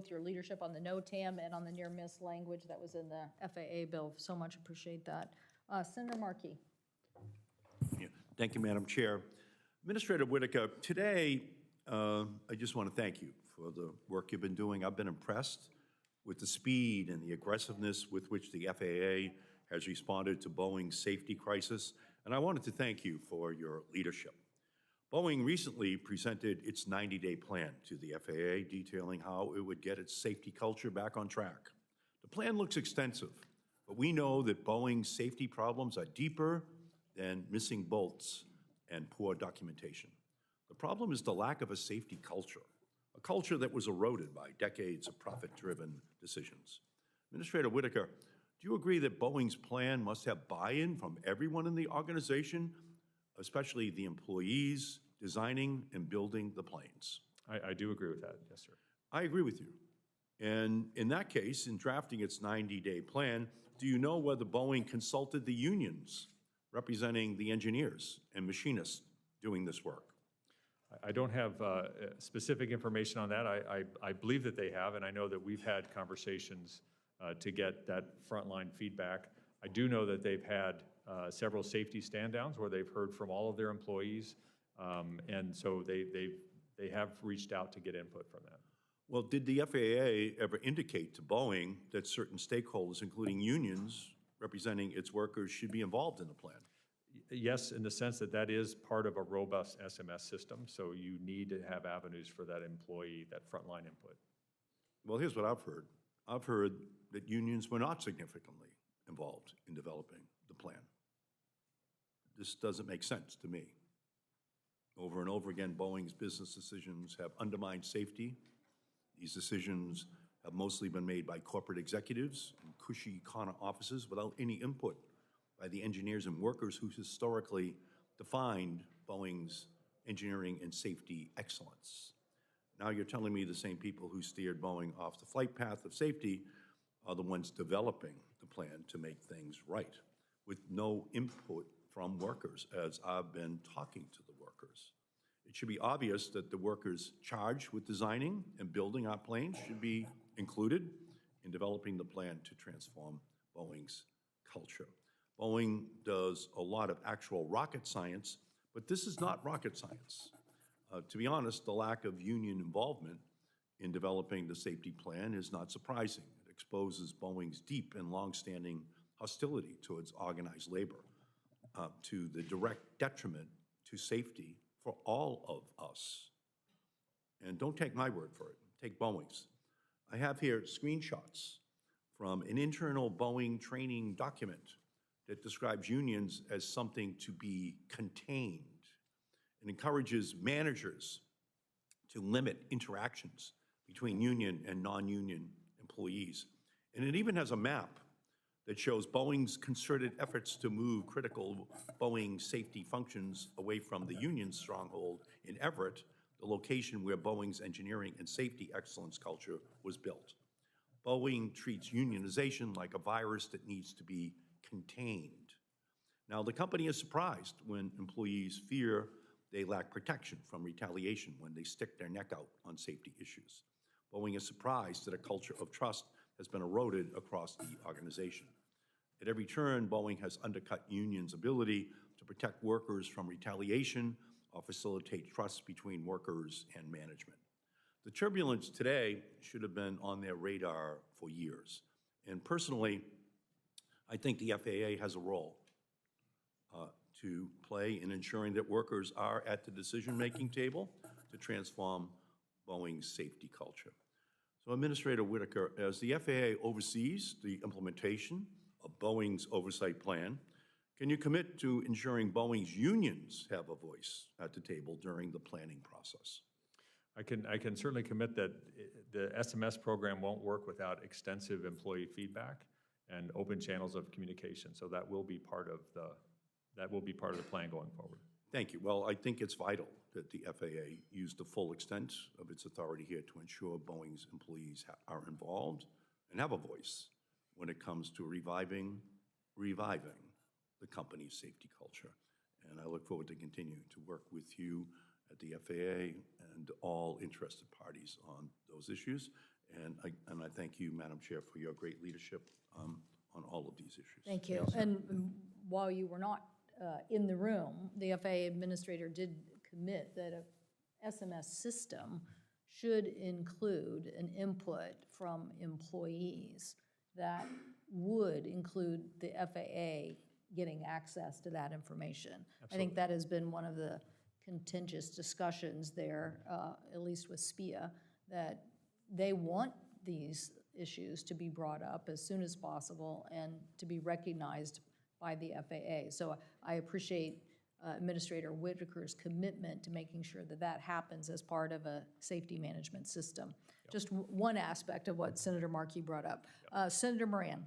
both your leadership on the NOTAM and on the near-miss language that was in the FAA bill. So much appreciate that. Senator Markey. Yeah. Thank you, Madam Chair. Administrator Whitaker, today I just want to thank you for the work you've been doing. I've been impressed with the speed and the aggressiveness with which the FAA has responded to Boeing's safety crisis, and I wanted to thank you for your leadership. Boeing recently presented its 90-day plan to the FAA, detailing how it would get its safety culture back on track. The plan looks extensive, but we know that Boeing's safety problems are deeper than missing bolts and poor documentation. The problem is the lack of a safety culture, a culture that was eroded by decades of profit-driven decisions. Administrator Whitaker, do you agree that Boeing's plan must have buy-in from everyone in the organization, especially the employees designing and building the planes? I do agree with that, yes, sir. I agree with you. And in that case, in drafting its 90-day plan, do you know whether Boeing consulted the unions representing the engineers and machinists doing this work? I don't have specific information on that. I believe that they have, and I know that we've had conversations to get that frontline feedback. I do know that they've had several safety stand-downs where they've heard from all of their employees, and so they have reached out to get input from that. Well, did the FAA ever indicate to Boeing that certain stakeholders, including unions representing its workers, should be involved in the plan? Yes, in the sense that that is part of a robust SMS system, so you need to have avenues for that employee, that frontline input. Well, here's what I've heard. I've heard that unions were not significantly involved in developing the plan. This doesn't make sense to me. Over and over again, Boeing's business decisions have undermined safety. These decisions have mostly been made by corporate executives in cushy corner offices without any input by the engineers and workers who historically defined Boeing's engineering and safety excellence. Now you're telling me the same people who steered Boeing off the flight path of safety are the ones developing the plan to make things right, with no input from workers, as I've been talking to the workers. It should be obvious that the workers charged with designing and building our planes should be included in developing the plan to transform Boeing's culture. Boeing does a lot of actual rocket science, but this is not rocket science. To be honest, the lack of union involvement in developing the safety plan is not surprising. It exposes Boeing's deep and longstanding hostility towards organized labor, to the direct detriment to safety for all of us. And don't take my word for it, take Boeing's. I have here screenshots from an internal Boeing training document that describes unions as something to be contained and encourages managers to limit interactions between union and non-union employees. And it even has a map that shows Boeing's concerted efforts to move critical Boeing safety functions away from the union stronghold in Everett, the location where Boeing's engineering and safety excellence culture was built. Boeing treats unionization like a virus that needs to be contained. Now, the company is surprised when employees fear they lack protection from retaliation when they stick their neck out on safety issues. Boeing is surprised that a culture of trust has been eroded across the organization. At every turn, Boeing has undercut unions' ability to protect workers from retaliation or facilitate trust between workers and management. The turbulence today should have been on their radar for years. And personally, I think the FAA has a role to play in ensuring that workers are at the decision-making table to transform Boeing's safety culture. So, Administrator Whitaker, as the FAA oversees the implementation of Boeing's oversight plan, can you commit to ensuring Boeing's unions have a voice at the table during the planning process? I can certainly commit that the SMS program won't work without extensive employee feedback and open channels of communication. So that will be part of the plan going forward. Thank you. Well, I think it's vital that the FAA use the full extent of its authority here to ensure Boeing's employees are involved and have a voice when it comes to reviving the company's safety culture. And I look forward to continuing to work with you at the FAA and all interested parties on those issues. And I thank you, Madam Chair, for your great leadership on all of these issues. Thank you. And while you were not in the room, the FAA administrator did commit that a SMS system should include an input from employees that would include the FAA getting access to that information. I think that has been one of the contentious discussions there, at least with SPIA, that they want these issues to be brought up as soon as possible and to be recognized by the FAA. So I appreciate Administrator Whitaker's commitment to making sure that that happens as part of a safety management system. Just one aspect of what Senator Markey brought up. Senator Moran.